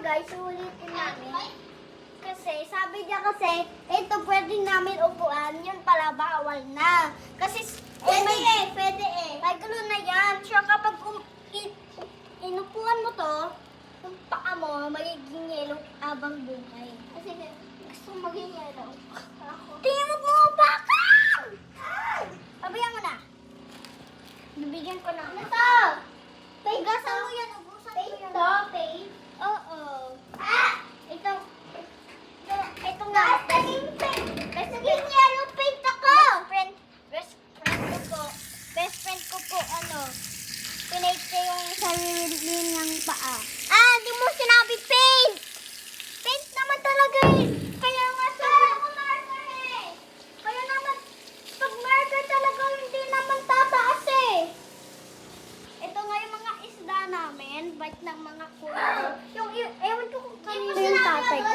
guys, ulitin namin. Kasi, sabi niya kasi, ito pwede namin upuan, yun pala bawal na. Kasi, pwede eh. May gulo na yan. So, kapag inupuan mo to, yung paa mo, magiging yellow abang buhay. Kasi, gusto mo maging yellow. Tingin mo bumabakan! Pabayaan mo na. Bibigyan ko na. Ano to? Ugasan mo yan, ubusan mo yan. Ito, paint? Oo. Ito nga. Naging yellow paint ako. Best friend ko po, pinake ko yung sarili niyang paa. Di mo sinabi paint! Paint naman talaga eh. Kaya nga sabi ko marker eh. Kaya naman, pag marker talaga hindi naman tataas eh. Ito nga yung mga isda namin, bite ng mga kulo. Yung, ewan ko kung kanino yung tatay ko.